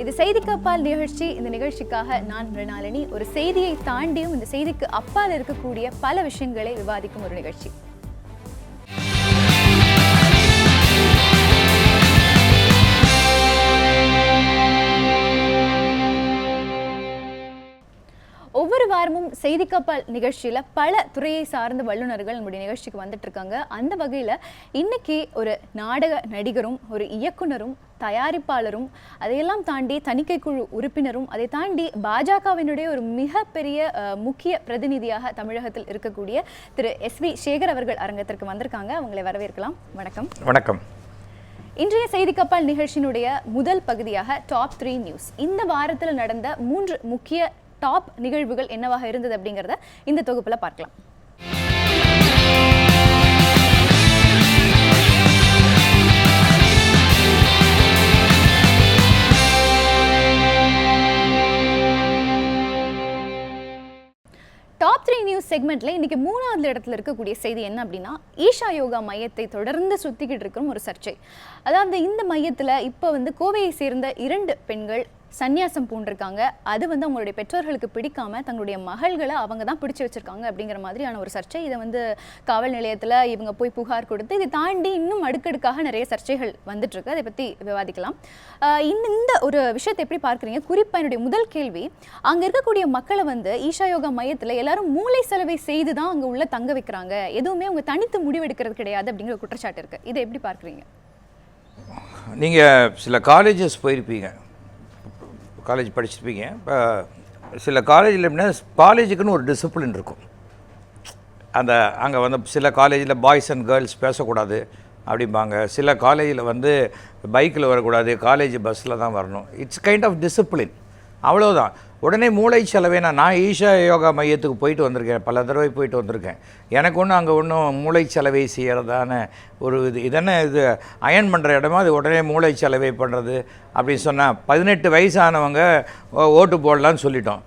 இது செய்திக்கு அப்பால் நிகழ்ச்சி. இந்த நிகழ்ச்சிக்காக நான் மிருணாளினி. ஒரு செய்தியை தாண்டியும் இந்த செய்திக்கு அப்பால் இருக்கக்கூடிய பல விஷயங்களை விவாதிக்கும் ஒரு நிகழ்ச்சி. ஒவ்வொரு வாரமும் செய்திக்கப்பால் நிகழ்ச்சியில் பல துறையை சார்ந்த வல்லுநர்கள் நம்முடைய நிகழ்ச்சிக்கு வந்துட்டு இருக்காங்க. அந்த வகையில் இன்னைக்கு ஒரு நாடக நடிகரும் ஒரு இயக்குனரும் தயாரிப்பாளரும் அதையெல்லாம் தாண்டி தணிக்கை குழு உறுப்பினரும் அதை தாண்டி பாஜகவினுடைய ஒரு மிகப்பெரிய முக்கிய பிரதிநிதியாக தமிழகத்தில் இருக்கக்கூடிய திரு SV சேகர் அவர்கள் அரங்கத்திற்கு வந்திருக்காங்க. அவங்களை வரவேற்கலாம். வணக்கம். வணக்கம். இன்றைய செய்திக்கப்பால் நிகழ்ச்சியினுடைய முதல் பகுதியாக டாப் 3 நியூஸ். இந்த வாரத்தில் நடந்த 3 முக்கிய டாப் நிகழ்வுகள் என்னவாக இருந்தது அப்படிங்கறத இந்த தொகுப்புல பார்க்கலாம். டாப் 3 நியூஸ் செக்மெண்ட்ல இன்னைக்கு 3வது இடத்துல இருக்கக்கூடிய செய்தி என்ன அப்படின்னா, ஈஷா யோகா மையத்தை தொடர்ந்து சுத்திக்கிட்டு இருக்கிற ஒரு சர்ச்சை. அதாவது இந்த மையத்துல இப்ப கோவையை சேர்ந்த 2 பெண்கள் சன்னியாசம் பூண்டிருக்காங்க. அது அவங்களுடைய பெற்றோர்களுக்கு பிடிக்காம தங்களுடைய மகள்களை அவங்க தான் பிடிச்சு வச்சிருக்காங்க அப்படிங்கிற மாதிரியான ஒரு சர்ச்சை. இதை காவல் நிலையத்தில் இவங்க போய் புகார் கொடுத்து இதை தாண்டி இன்னும் அடுக்கடுக்காக நிறைய சர்ச்சைகள் வந்துட்டு இருக்கு. அதை பற்றி விவாதிக்கலாம். இந்த ஒரு விஷயத்தை எப்படி பார்க்குறீங்க? குறிப்பாக என்னுடைய முதல் கேள்வி, அங்கே இருக்கக்கூடிய மக்களை ஈஷா யோகா மையத்தில் எல்லாரும் மூளை செலவை செய்து தான் அங்கே உள்ள தங்க வைக்கிறாங்க, எதுவுமே அவங்க தனித்து முடிவெடுக்கிறது கிடையாது அப்படிங்கிற குற்றச்சாட்டு இருக்கு. இதை எப்படி பார்க்குறீங்க? நீங்கள் சில காலேஜஸ் போயிருப்பீங்க, காலேஜ் படிச்சிருப்பீங்க. இப்போ சில காலேஜில் எப்படின்னா காலேஜுக்குன்னு ஒரு டிசிப்ளின் இருக்கும். அங்கே சில காலேஜில் பாய்ஸ் அண்ட் கேர்ள்ஸ் பேசக்கூடாது அப்படிம்பாங்க. சில காலேஜில் பைக்கில் வரக்கூடாது, காலேஜ் பஸ்ஸில் தான் வரணும். இட்ஸ் கைண்ட் ஆஃப் டிசிப்ளின், அவ்வளோதான். உடனே மூளை செலவே நான் ஈஷா யோகா மையத்துக்கு போயிட்டு வந்திருக்கேன், பல தடவை போயிட்டு வந்திருக்கேன். எனக்கு அங்கே ஒன்றும் மூளை செலவை செய்கிறதான ஒரு இது அயன் பண்ணுற இடமா அது உடனே மூளை செலவை பண்ணுறது அப்படின்னு சொன்னால் 18 வயசானவங்க ஓட்டு போடலான்னு சொல்லிட்டோம்.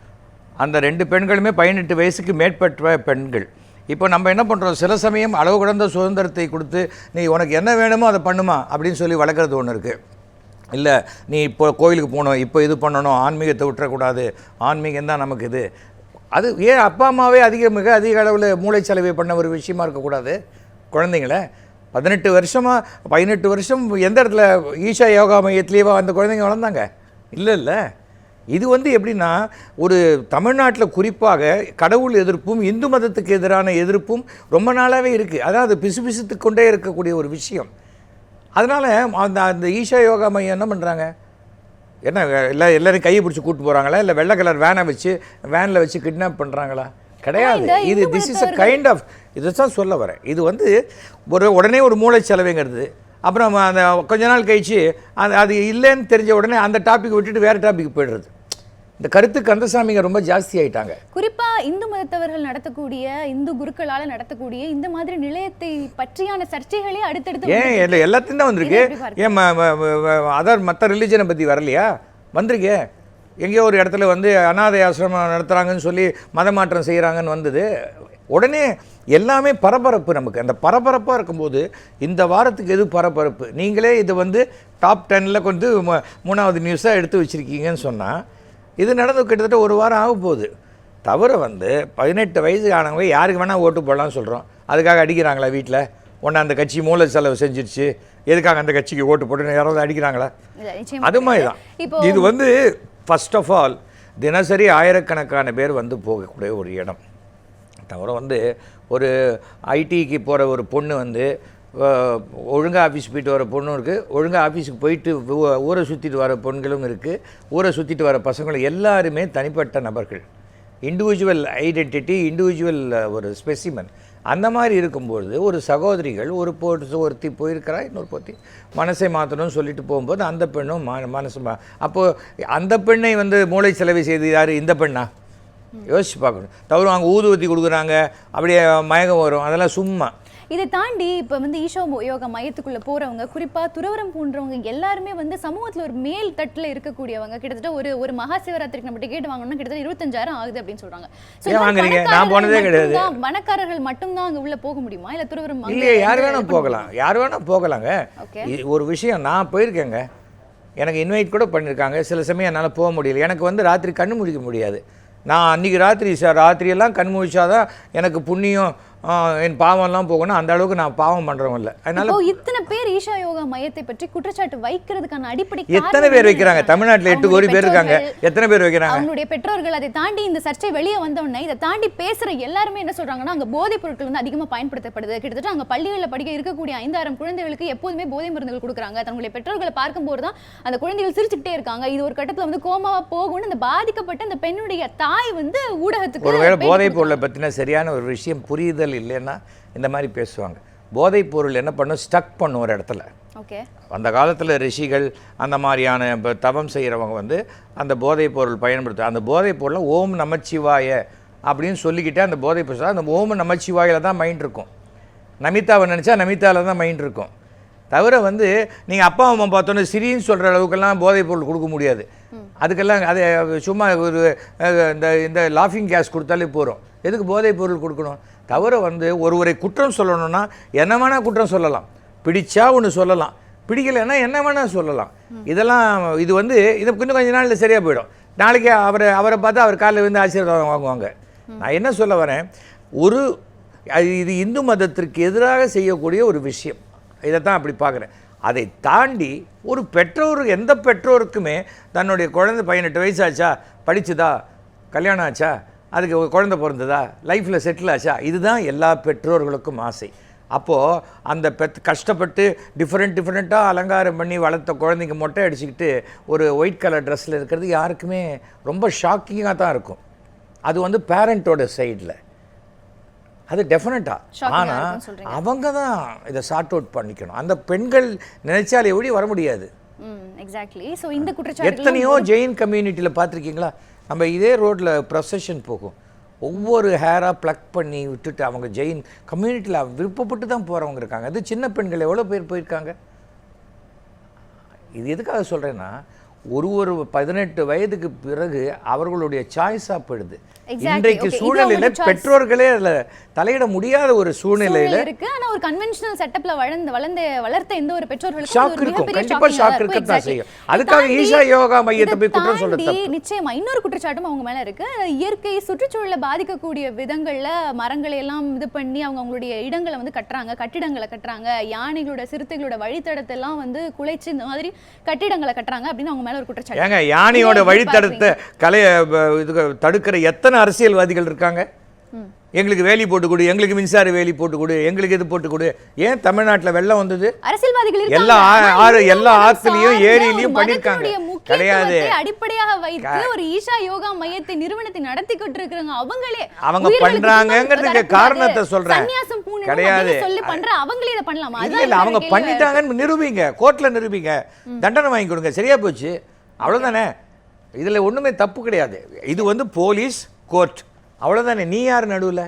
அந்த 2 பெண்களுமே 18 வயசுக்கு மேற்பட்ட பெண்கள். இப்போ நம்ம என்ன பண்ணுறோம், சில சமயம் அளவு கடந்த சுதந்திரத்தை கொடுத்து நீ உனக்கு என்ன வேணுமோ அதை பண்ணுமா அப்படின்னு சொல்லி வளர்க்குறது ஒன்று இருக்குது. இல்லை நீ இப்போ கோயிலுக்கு போகணும், இப்போ இது பண்ணணும், ஆன்மீகத்தை விட்டுறக்கூடாது, ஆன்மீகம் தான் நமக்கு இது. அது ஏன் அப்பா அம்மாவே மிக அதிக அளவில் மூளை செலவை பண்ண ஒரு விஷயமா இருக்கக்கூடாது? குழந்தைங்கள 18 வருஷம் எந்த இடத்துல ஈஷா யோகா மையத்திலேயே அந்த குழந்தைங்க வளர்ந்தாங்க? இல்லை. இது எப்படின்னா, ஒரு தமிழ்நாட்டில் குறிப்பாக கடவுள் எதிர்ப்பும் இந்து மதத்துக்கு எதிரான எதிர்ப்பும் ரொம்ப நாளாகவே இருக்குது. அதாவது பிசுபிசுத்து கொண்டே இருக்கக்கூடிய ஒரு விஷயம். அதனால் அந்த ஈஷா யோகா மையம் என்ன பண்ணுறாங்க, என்ன எல்லோரும் கையை பிடிச்சி கூப்பிட்டு போகிறாங்களா, இல்லை வெள்ளை கலர் வேனில் வச்சு கிட்னாப் பண்ணுறாங்களா? கிடையாது. இது this is a kind of, இதை தான் சொல்ல வரேன். இது உடனே ஒரு மூளை செலவுங்கிறது. அப்புறம் அந்த கொஞ்ச நாள் கழிச்சு அது இல்லைன்னு தெரிஞ்ச உடனே அந்த டாபிக் விட்டுட்டு வேறு டாபிக் போய்டுறது. இந்த கருத்து கந்தசாமிங்க ரொம்ப ஜாஸ்தி ஆகிட்டாங்க. குறிப்பாக இந்து மதத்தவர்கள் நடத்தக்கூடிய, இந்து குருக்களால் நடத்தக்கூடிய இந்த மாதிரி நிலையத்தை பற்றியான சர்ச்சைகளே அடுத்தடுத்து எல்லாத்தையும் தான் வந்திருக்கு. ஏன் மற்ற ரிலீஜனை பற்றி வரலையா? வந்திருக்கே. எங்கேயோ ஒரு இடத்துல அனாதை ஆசிரமம் நடத்துகிறாங்கன்னு சொல்லி மத மாற்றம் செய்கிறாங்கன்னு வந்தது. உடனே எல்லாமே பரபரப்பு. நமக்கு அந்த பரபரப்பாக இருக்கும்போது இந்த வாரத்துக்கு எது பரபரப்பு? நீங்களே இது டாப் 10ல் 3வது நியூஸாக எடுத்து வச்சுருக்கீங்கன்னு சொன்னால், இது நடந்து கிட்டத்தட்ட ஒரு வாரம் ஆக போகுது. தவிர 18 வயசு ஆனவங்க யாருக்கு வேணால் ஓட்டு போடலாம்னு சொல்கிறோம். அதுக்காக அடிக்கிறாங்களா வீட்டில்? ஒன்று அந்த கட்சி மூளை செலவு செஞ்சிருச்சு, எதுக்காக அந்த கட்சிக்கு ஓட்டு போட்டு யாராவது அடிக்கிறாங்களா? அது மாதிரி தான் இது. ஃபர்ஸ்ட் ஆஃப் ஆல் தினசரி ஆயிரக்கணக்கான பேர் போகக்கூடிய ஒரு இடம். தவிர ஒரு ஐடிக்கு போகிற ஒரு பொண்ணு ஒழுங்காக ஆஃபீஸ் போயிட்டு வர பொண்ணும் இருக்குது, ஒழுங்காக ஆஃபீஸுக்கு போயிட்டு ஊரை சுற்றிட்டு வர பெண்களும் இருக்குது, ஊரை சுற்றிட்டு வர பசங்களும் எல்லாருமே தனிப்பட்ட நபர்கள், இண்டிவிஜுவல் ஐடென்டிட்டி, இண்டிவிஜுவல் ஒரு ஸ்பெசிமன். அந்த மாதிரி இருக்கும்பொழுது ஒரு சகோதரிகள் ஒருத்தி போயிருக்கிறா, இன்னொரு பொருத்தி மனசை மாற்றணும்னு சொல்லிட்டு போகும்போது அந்த பெண்ணும் மனசு அப்போது அந்த பெண்ணை மூளை செலவை செய்து யார்? இந்த பெண்ணா? யோசிச்சு பார்க்கணும். தவிர அவங்க ஊதுவத்தி கொடுக்குறாங்க, அப்படியே மயக்கம் வரும், அதெல்லாம் சும்மா. இதை தாண்டி இப்போ ஈஷா யோகா மையத்துக்குள்ள போறவங்க, குறிப்பா துறவரம் போன்றவங்க எல்லாருமே சமூகத்துல ஒரு மேல் தட்டுல இருக்கக்கூடியவங்க. கிட்டத்தட்ட ஒரு மகா சிவராத்திரிக்கு நம்ம டிக்கெட் வாங்கணும்னா கிட்டத்தட்ட 25,000 ஆகுது அப்படின்னு சொல்றாங்க. நான் போனதே கிடையாது. பணக்காரர்கள் மட்டும்தான் அங்க உள்ள போக முடியுமா, இல்ல துறவரம் இல்லையே? யார் வேணா போகலாம், யார் வேணா போகலாங்க. ஒரு விஷயம் நான் போயிருக்கேங்க, எனக்கு இன்வைட் கூட பண்ணியிருக்காங்க. சில சமயம் என்னால் போக முடியல. எனக்கு வந்து ராத்திரி கண்ணு முழிக்க முடியாது. நான் அன்றைக்கி ராத்திரியெல்லாம் கண் முழிச்சாதான் எனக்கு புண்ணியம் என் பாவம்லாம் போகணும். அந்த அளவுக்கு நான் பாவம் பண்ணுறவங்க இல்லை. அதனால இத்தனை பேர் ஈஷா யோகா மையத்தை பற்றி குற்றச்சாட்டு வைக்கிறதுக்கான அடிப்படை எத்தனை பேர் வைக்கிறாங்க? தமிழ்நாட்டில் 8 கோடி பேர் இருக்காங்க. எத்தனை பேர் வைக்கிறாங்க? அவங்களுடைய பெற்றோர்கள் அதை தாண்டி இந்த சர்ச்சை வெளியே வந்தோடனே இதை தாண்டி பேசுற எல்லாருமே என்ன சொல்றாங்கன்னா, அங்கே போதைப் பொருட்கள் வந்து அதிகமாக பயன்படுத்தப்படுது. கிட்டத்தட்ட அங்கே பள்ளிகளில் படிக்க இருக்கக்கூடிய 5,000 குழந்தைகளுக்கு எப்போதுமே போதை மருந்துகள் கொடுக்குறாங்க. தங்களுடைய பெற்றோர்களை பார்க்கும்போது தான் அந்த குழந்தைகள் சிரிச்சுக்கிட்டே இருக்காங்க. இது ஒரு கட்டத்தில் வந்து கோமாவா போகும்னு அந்த பாதிக்கப்பட்ட அந்த பெண்ணுடைய தாய் வந்து ஊடகத்துக்கு ஒருவேளை போதைப் பொருளை பற்றின சரியான ஒரு விஷயம் புரிதல் இல்லைன்னா இந்த மாதிரி பேசுவாங்க. போதைப் பொருள் என்ன பண்ணும்? ஸ்டக் பண்ணும் ஒரு இடத்துல. ஓகே, அந்த காலத்தில் ரிஷிகள் அந்த மாதிரியான இப்போ தவம் செய்கிறவங்க வந்து அந்த போதைப் பொருள் பயன்படுத்த அந்த போதைப் பொருளை ஓம் நமச்சிவாய அப்படின்னு சொல்லிக்கிட்டே அந்த போதைப் பொருள் அந்த ஓம் நமச்சிவாயில் தான் மைண்ட் இருக்கும். நமிதாவை நினச்சா நமிதாவில் தான் மைண்ட் இருக்கும். தவிர வந்து நீங்கள் அப்பா அம்மா பார்த்தோன்னே சிரின்னு சொல்கிற அளவுக்கெல்லாம் போதைப் பொருள் கொடுக்க முடியாது. அதுக்கெல்லாம் அது சும்மா ஒரு இந்த லாஃபிங் கேஸ் கொடுத்தாலே போகிறோம். எதுக்கு போதைப் பொருள் கொடுக்கணும்? தவிர வந்து ஒருவரை குற்றம் சொல்லணும்னா என்ன வேணால் குற்றம் சொல்லலாம். பிடிச்சா ஒன்று சொல்லலாம், பிடிக்கலைன்னா என்ன வேணால் சொல்லலாம். இதெல்லாம் இது வந்து இது இன்னும் கொஞ்ச நாளில் சரியாக போயிடும். நாளைக்கு அவரை பார்த்து அவர் காலில் வந்து ஆசீர்வாதம் வாங்குவாங்க. நான் என்ன சொல்ல வரேன், இது இந்து மதத்திற்கு எதிராக செய்யக்கூடிய ஒரு விஷயம். இதைத்தான் அப்படி பார்க்குறேன். அதை தாண்டி ஒரு பெற்றோர், எந்த பெற்றோருக்குமே தன்னுடைய குழந்தை 18 வயசாச்சா, படிச்சுதா, கல்யாணம் ஆச்சா, அதுக்கு குழந்தை பிறந்ததா, லைஃப்பில் செட்டில் ஆச்சா, இதுதான் எல்லா பெற்றோர்களுக்கும் ஆசை. அப்போது அந்த கஷ்டப்பட்டு டிஃப்ரெண்ட்டாக அலங்காரம் பண்ணி வளர்த்த குழந்தைங்க மொட்டை அடிச்சுக்கிட்டு ஒரு ஒயிட் கலர் ட்ரெஸ்ஸில் இருக்கிறது யாருக்குமே ரொம்ப ஷாக்கிங்காக தான் இருக்கும். அது வந்து பேரண்ட்டோட சைடில் அது டெஃபினட்டாக. ஆனால் அவங்க தான் இதை சார்ட் அவுட் பண்ணிக்கணும். அந்த பெண்கள் நினைச்சாலே எப்படி வர முடியாது. எக்ஸாக்ட்லி. ஸோ இந்த குற்றச்சாட்டு எத்தனையோ ஜெயின் கம்யூனிட்டியில் பார்த்துருக்கீங்களா? நம்ம இதே ரோட்டில் ப்ரொசஷன் போகும், ஒவ்வொரு ஹேராக ப்ளக் பண்ணி விட்டுட்டு அவங்க ஜெயின் கம்யூனிட்டியில் விருப்பப்பட்டு தான் போகிறவங்க இருக்காங்க. அது சின்ன பெண்கள் எவ்வளோ பேர் போயிருக்காங்க. இது எதுக்காக சொல்கிறேன்னா, ஒரு 18 வயதுக்கு பிறகு அவர்களுடைய சாய்ஸாக போயிடுது. இன்றைக்கு சூழ்நிலையில் பெற்றோர்களே அதில் தலையிட முடியாத ஒரு சூழ்நிலையில் இருக்கு. ஆனால் ஒரு கன்வென்ஷனல் செட்டப்ல வளர்த்த எந்த ஒரு பெற்றோர்களுக்கும் ஷாக் இருக்கும், கண்டிப்பாக ஷாக் இருக்கத்தான் செய்யும். அதுக்காக ஈஷா யோகா மையத்தை போய் குற்றம் சொல்றது நிச்சயமா. இன்னொரு குற்றச்சாட்டும் அவங்க மேல இருக்கு. இயற்கை சுற்றுச்சூழலை பாதிக்கக்கூடிய விதங்கள்ல மரங்களை எல்லாம் இது பண்ணி அவங்களுடைய இடங்களை வந்து கட்டிடங்களை கட்டுறாங்க. யானைகளோட சிறுத்தைகளோட வழித்தடத்தை எல்லாம் வந்து குலைச்சு இந்த மாதிரி கட்டிடங்களை கட்டுறாங்க அப்படின்னு அவங்க மேல ஒரு குற்றச்சாட்டு. ஏங்க, யானையோட வழித்தடத்தை தடுக்கிற எத்தனை அரசியல்வாதிகள் இருக்காங்க? எங்களுக்கு வேலி போட்டு கொடு, எங்களுக்கு மின்சார வேலி போட்டு கொடு, எங்களுக்கு இது போட்டு கொடு. ஏன் தமிழ்நாட்டில் வெள்ளம் வந்தது? அரசியல்வாதிகள் எல்லா ஆத்துலயும் ஏரியிலையும் பண்ணிருக்காங்க. கிடையாது, அடிப்படையாக வைத்து ஒரு ஈஷா யோகா மையத்தை நிறுவனத்தை நடத்திக்கிட்டு இருக்காங்க. அவங்க பண்றாங்கிறதுக்கு காரணத்தை சொல்றேன். கிடையாது, சொல்லி பண்ற அவங்களே இத பண்ணலாமா? இல்ல, அவங்க பண்ணிட்டாங்கன்னு நிரூபிங்க, கோர்ட்ல நிரூபிங்க, தண்டனை வாங்கி கொடுங்க, சரியா போச்சு, அவ்வளவுதானே. இதுல ஒண்ணுமே தப்பு கிடையாது. இது வந்து போலீஸ் கோர்ட், அவ்வளவுதானே. நீ யார் நடுவில்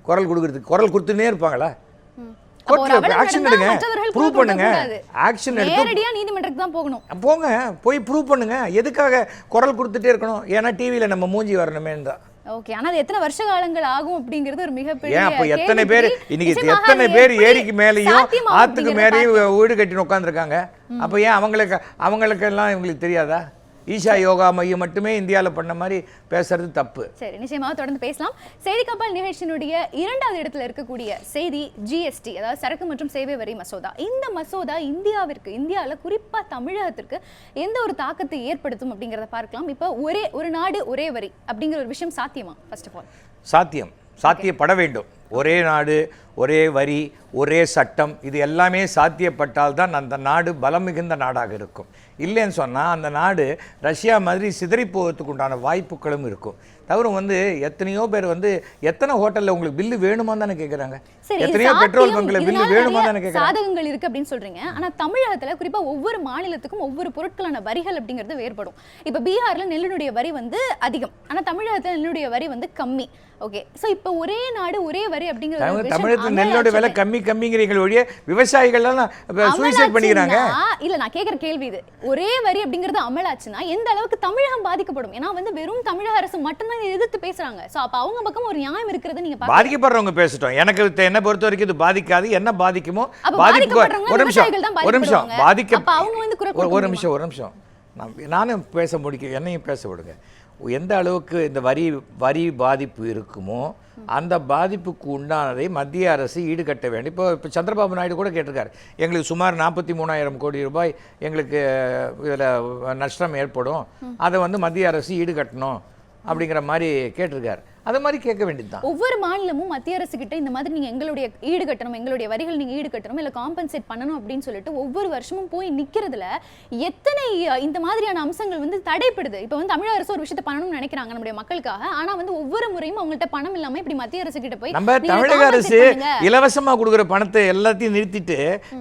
குரல் கொடுக்கறதுக்கு? குரல் கொடுத்துனே இருப்பாங்களா? கோர்ட்ல ஆக்ஷன் எடுங்க, ப்ரூவ் பண்ணுங்க. ஆக்ஷன் எடுத்து நேரடியா நீதிமன்றத்துக்கு தான் போகணும். போங்க, போய் ப்ரூவ் பண்ணுங்க. எதுக்காக குரல் கொடுத்துட்டே இருக்கணும்? ஏன்னா டிவியில நம்ம மூஞ்சி வரணுமேன்றா. ஓகே, ஆனா அது எத்தனை வருஷ காலங்கள் ஆகும் அப்படிங்கிறது ஒரு மிகப்பெரிய ஏன் அப்ப எத்தனை பேர் இன்னைக்கு எத்தனை பேர் ஏரிக்கு மேலேயும் ஆத்துக்கு மேலேயும் வீடு கட்டி உட்காந்துருக்காங்க. அப்ப ஏன் அவங்களுக்கெல்லாம் இவங்களுக்கு தெரியாதா? ஈஷா யோகா மையம் மட்டுமே இந்தியாவில் பண்ண மாதிரி பேசுறது தப்பு. சரி, நிச்சயமாக தொடர்ந்து பேசலாம். செய்தி கப்பல் நிகழ்ச்சியினுடைய 2வது இடத்துல இருக்கக்கூடிய செய்தி ஜிஎஸ்டி, அதாவது சரக்கு மற்றும் சேவை வரி மசோதா. இந்த மசோதா இந்தியாவில் குறிப்பாக தமிழகத்திற்கு எந்த ஒரு தாக்கத்தை ஏற்படுத்தும் அப்படிங்கிறத பார்க்கலாம். இப்போ ஒரு நாடு ஒரே வரி அப்படிங்கிற ஒரு விஷயம் சாத்தியமா? ஃபர்ஸ்ட் ஆஃப் ஆல் சாத்தியப்பட வேண்டும். ஒரே நாடு ஒரே வரி ஒரே சட்டம், இது எல்லாமே சாத்தியப்பட்டால் தான் அந்த நாடு பலம் மிகுந்த நாடாக இருக்கும். இல்லைன்னு சொன்னால் அந்த நாடு ரஷ்யா மாதிரி சிதறி போகிறதுக்கு உண்டான வாய்ப்புகளும் இருக்கும். தவிர வந்து எத்தனையோ பேர் வந்து எத்தனை ஹோட்டலில் உங்களுக்கு பில்லு வேணுமா தானே கேட்குறாங்க, எத்தனையோ பெட்ரோல் பங்கில் பில்லு வேணுமா தானே கேட்குறாங்க. சாதகங்கள் இருக்குது அப்படின்னு சொல்கிறீங்க. ஆனால் தமிழகத்தில் குறிப்பாக ஒவ்வொரு மாநிலத்துக்கும் ஒவ்வொரு பொருட்களான வரிகள் அப்படிங்கிறது வேறுபடும். இப்போ பீகாரில் நெல்லினுடைய வரி வந்து அதிகம், ஆனால் தமிழகத்தில் நெல்லுடைய வரி வந்து கம்மி. ஓகே, ஸோ இப்போ ஒரே நாடு ஒரே வரி அப்படிங்கிறது தமிழகத்தில் நெல்லோட விலை கம்மிங்கிறீங்க ஒழிய விவசாயிகள்லாம் சூசைட் பண்ணிக்கிறாங்க. இல்லை, நான் கேட்குற கேள்வி இது. ஒரே வரி அப்படிங்கிறது அமலாச்சுன்னா எந்த அளவுக்கு தமிழகம் பாதிக்கப்படும்? ஏன்னா வந்து வெறும் தமிழக அரசு மட்டும்தான் எதிர்த்து பேசுறாங்க. ஸோ அப்போ அவங்க பக்கம் ஒரு நியாயம் இருக்கிறது நீங்க பாதிக்கப்படுறவங்க பேசட்டும். எனக்கு என்ன பொறுத்த வரைக்கும் இது பாதிக்காது. என்ன பாதிக்குமோ ஒரு நிமிஷம் அவங்க வந்து ஒரு நிமிஷம் நானும் பேச முடிக்க என்னையும் பேச விடுங்க. எந்த அளவுக்கு இந்த வரி பாதிப்பு இருக்குமோ அந்த பாதிப்புக்கு உண்டானதை மத்திய அரசு ஈடுகட்ட வேண்டும். இப்போ சந்திரபாபு நாயுடு கூட கேட்டிருக்காரு, எங்களுக்கு சுமார் 43,000 கோடி ரூபாய் எங்களுக்கு இதில் நஷ்டம் ஏற்படும், அதை வந்து மத்திய அரசு ஈடுகட்டணும் அப்படிங்கிற மாதிரி கேட்டிருக்காரு. அது மாதிரி கேட்க வேண்டியதுதான். ஒவ்வொரு மாநிலமும் மத்திய அரசு கிட்ட இந்த மாதிரி நீங்க எங்களுடைய ஈடு கட்டணும், எங்களுடைய வரிகள் நீங்க ஈடு கட்டணும், இல்ல காம்பன்சேட் பண்ணணும் அப்படின்னு சொல்லிட்டு ஒவ்வொரு வருஷமும் போய் நிக்கிறதுல எத்தனை இந்த மாதிரியான அம்சங்கள் வந்து தடைப்படுது. இப்போ வந்து தமிழக அரசு ஒரு விஷயத்தை பண்ணணும்னு நினைக்கிறாங்க நம்முடைய மக்களுக்காக, ஆனா வந்து ஒவ்வொரு முறையும் அவங்கள்ட்ட பணம் இல்லாம இப்படி மத்திய அரசு கிட்ட போய் நம்ம தமிழக அரசு இலவசமா கொடுக்குற பணத்தை எல்லாத்தையும் நிறுத்திட்டு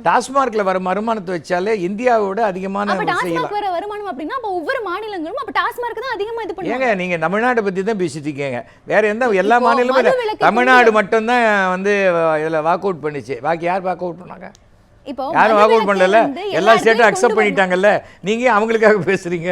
டாஸ்மார்க்ல வர வருமானத்தை வச்சாலே இந்தியாவோட அதிகமான டாஸ்மார்க் வர வருமானம் அப்படின்னா அப்ப ஒவ்வொரு மாநிலங்களும் அப்ப டாஸ்மார்க் தான் அதிகமா இது பண்ணுவாங்க. ஏங்க நீங்க தமிழ்நாட்டை பத்தி தான் பேசிட்டு இருக்கீங்க, வேற எந்த எல்லா மாநிலமும் தமிழ்நாடு மட்டும் தான் வந்து இதுல வாக் அவுட் பண்ணிச்சு, பாக்கி யார் வாக் அவுட் பண்ணாங்க? இப்போ யாரும் வாக் அவுட் பண்ணல, எல்லா ஸ்டேட்டும் அக்செப்ட் பண்ணிட்டாங்கல்ல, நீங்க அவங்களுக்காக பேசுறீங்க.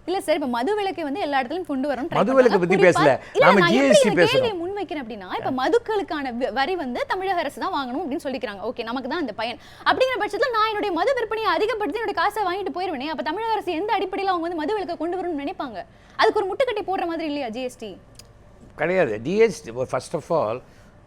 இல்ல சார், இப்ப மது விலக்கை வந்து எல்லா இடத்துலயும் கொண்டு வரணும். மது விலக்கை பத்தி பேசல, நாம ஜிஎஸ்டி பேசுறோம். முன் வைக்கிறேன் அப்படின்னா இப்ப மதுக்களுக்கான வரி வந்து தமிழக அரசு தான் வாங்கணும் அப்படின்னு சொல்லிக்கிறாங்க. ஓகே, நமக்கு தான் அந்த பயன். அப்படிங்கிற பட்சத்துல நான் என்னுடைய மது விற்பனையை அதிகப்படுத்தி என்னோட காசை வாங்கிட்டு போயிருவேனே, அப்ப தமிழக அரசு எந்த அடிப்படையில் அவங்க வந்து மது விலக்கை கொண்டு வரணும்னு நினைப்பாங்க? அதுக்கு ஒரு முட்டுக்கட்டை போடுற மாதிரி இல்லையா ஜிஎஸ்டி? கிடையாது. ஜிஎஸ்டி ஃபர்ஸ்ட் ஆஃப் ஆல்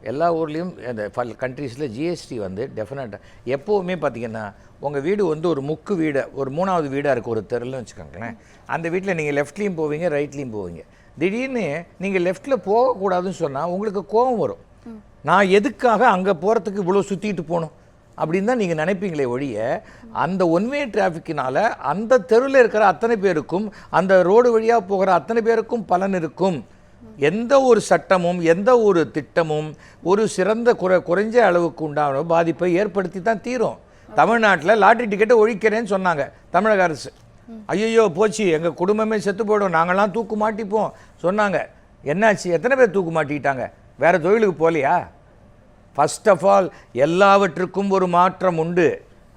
எல்லா ஊர்லேயும் அந்த கண்ட்ரீஸில் ஜிஎஸ்டி வந்து டெஃபினட்டாக எப்போவுமே பார்த்தீங்கன்னா உங்கள் வீடு வந்து ஒரு முக்கு வீடு, ஒரு 3வது வீடாக இருக்குது ஒரு தெருன்னு வச்சுக்கோங்களேன். அந்த வீட்டில் நீங்கள் லெஃப்ட்லேயும் போவீங்க, ரைட்லேயும் போவீங்க. திடீர்னு நீங்கள் லெஃப்ட்டில் போகக்கூடாதுன்னு சொன்னால் உங்களுக்கு கோபம் வரும். நான் எதுக்காக அங்கே போகிறதுக்கு இவ்வளோ சுற்றிட்டு போகணும் அப்படின்னு தான் நீங்கள் நினைப்பீங்களே ஒழிய, அந்த ஒன்வே டிராஃபிக்கினால் அந்த தெருவில் இருக்கிற அத்தனை பேருக்கும், அந்த ரோடு வழியாக போகிற அத்தனை பேருக்கும் பலன் இருக்கும். எந்த ஒரு சட்டமும் எந்த ஒரு திட்டமும் ஒரு சிறந்த குறைஞ்ச அளவுக்கு உண்டான பாதிப்பை ஏற்படுத்தி தான் தீரும். தமிழ்நாட்டில் லாட்டரி டிக்கெட்டை ஒழிக்கிறேன்னு சொன்னாங்க தமிழக அரசு. ஐயோ போச்சு, எங்கள் குடும்பமே செத்து போயிடும், நாங்கள்லாம் தூக்கு மாட்டிப்போம் சொன்னாங்க. என்னாச்சு? எத்தனை பேர் தூக்கு மாட்டிக்கிட்டாங்க? வேறு தொழிலுக்கு போகலையா? ஃபர்ஸ்ட் ஆஃப் ஆல் எல்லாவற்றுக்கும் ஒரு மாற்றம் உண்டு.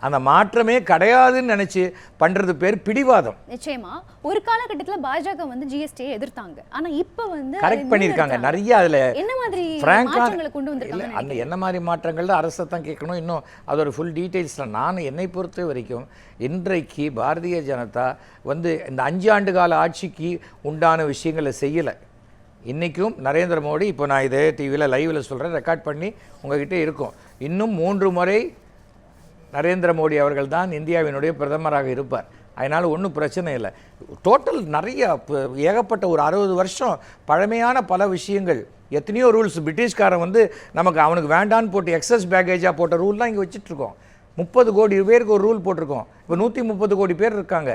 அந்த மாற்றமே கிடையாதுன்னு நினைச்சு பண்றது பேர் பிடிவாதம். நிச்சயமா ஒரு காலகட்டத்துல பாஜக வந்து ஜிஎஸ்டியை எதிர்த்தாங்க, ஆனா இப்ப வந்து கரெக்ட் பண்ணிருக்காங்க நிறைய. அதுல என்ன மாதிரி மாற்றங்களை கொண்டு வந்திருக்காங்க? அந்த என்ன மாதிரி மாற்றங்கள் அரசை தான் கேட்கணும். இன்னும் அதோட ஃபுல் டீட்டெயில்ஸ்ல நான் என்னை பொறுத்த வரைக்கும் இன்றைக்கு பாரதிய ஜனதா வந்து இந்த 5 ஆண்டு கால ஆட்சிக்கு உண்டான விஷயங்களை செய்யலை. இன்றைக்கும் நரேந்திர மோடி, இப்போ நான் இதே டிவியில் லைவில் சொல்கிறேன், ரெக்கார்ட் பண்ணி உங்ககிட்ட இருக்கும், இன்னும் 3 முறை நரேந்திர மோடி அவர்கள் தான் இந்தியாவினுடைய பிரதமராக இருப்பார். அதனால் ஒன்றும் பிரச்சனை இல்லை. டோட்டல் நிறைய ஏகப்பட்ட ஒரு 60 வருஷம் பழமையான பல விஷயங்கள், எத்தனையோ ரூல்ஸ் பிரிட்டிஷ்காரன் வந்து நமக்கு அவனுக்கு வேண்டான்னு போட்டு எக்ஸஸ் பேக்கேஜாக போட்ட ரூல்லாம் இங்கே வச்சுட்ருக்கோம். 30 கோடி பேருக்கு ஒரு ரூல் போட்டிருக்கோம். இப்போ 130 கோடி பேர் இருக்காங்க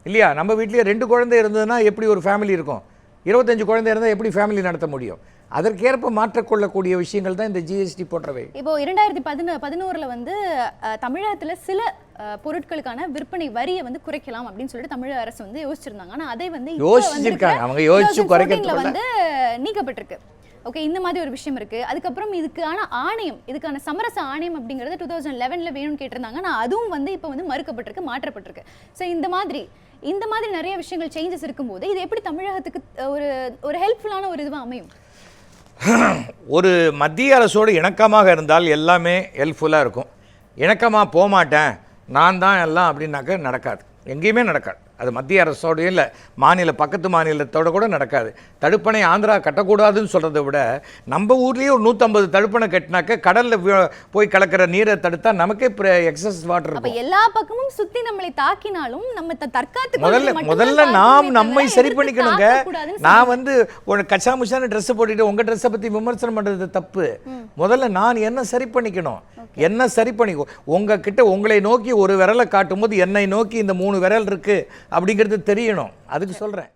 இல்லையா? நம்ம வீட்லேயே 2 குழந்தை இருந்ததுன்னா எப்படி ஒரு ஃபேமிலி இருக்கும்? 25 குழந்தை இருந்தால் எப்படி ஃபேமிலி நடத்த முடியும்? அதற்கேற்ப மாற்றக்கொள்ளக்கூடிய விஷயங்கள் தான் இந்த ஜிஎஸ்டி போன்றவை. இப்போ 2011 வந்து தமிழகத்துல சில பொருட்களுக்கான விற்பனை வரியை வந்து குறைக்கலாம் அப்படின்னு சொல்லிட்டு தமிழக அரசு வந்து யோசிச்சிருந்தாங்க. ஆனா அதை வந்து யோசிச்சிருக்காங்க, அவங்க யோசிச்சு குறைக்கிறதுல வந்து நீக்கப்பட்டிருக்கு. ஓகே, இந்த மாதிரி ஒரு விஷயம் இருக்கு. அதுக்கப்புறம் இதுக்கான ஆணையம், இதுக்கான சமரச ஆணையம் அப்படிங்கிறது 2011 வேணும்னு கேட்டிருந்தாங்க. ஆனால் அதுவும் வந்து இப்போ வந்து மறுக்கப்பட்டிருக்கு, மாற்றப்பட்டிருக்கு. ஸோ இந்த மாதிரி நிறைய விஷயங்கள் சேஞ்சஸ் இருக்கும்போது இது எப்படி தமிழகத்துக்கு ஒரு ஹெல்ப்ஃபுல்லான ஒரு இதுவாக அமையும்? ஒரு மத்திய அரசோடு இணக்கமாக இருந்தால் எல்லாமே ஹெல்ப்ஃபுல்லாக இருக்கும். இணக்கமாக போக மாட்டேன் நான் தான் எல்லாம் அப்படின்னாக்க நடக்காது, எங்கேயுமே நடக்காது. அது மத்திய அரசோடையும் இல்லை, பக்கத்து மாநிலத்தோடு கூட நடக்காது. தடுப்பணை ஆந்திரா கட்டக்கூடாதுன்னு சொல்கிறத விட நம்ம ஊர்லேயே ஒரு 150 தடுப்பணை கட்டினாக்க கடலில் போய் கலக்கிற நீரை தடுத்தா நமக்கே எக்ஸஸ் வாட்டர் இருக்கும். எல்லா பக்கமும் சுற்றி நம்மளை தாக்கினாலும் நம்ம தற்காத்து முதல்ல நாம் நம்மை சரி பண்ணிக்கணுங்க. நான் வந்து ஒரு கச்சாமுச்சான ட்ரெஸ்ஸை போட்டுட்டு உங்கள் ட்ரெஸ்ஸை பற்றி விமர்சனம் பண்ணுறது தப்பு. முதல்ல நான் என்ன சரி பண்ணிக்கணும், என்ன சரி பண்ணிக்கோ. உங்ககிட்ட உங்களை நோக்கி ஒரு விரலை காட்டும் போது என்னை நோக்கி இந்த 3 விரல் இருக்கு அப்படிங்கிறது தெரியணும். அதுக்கு சொல்கிறேன்.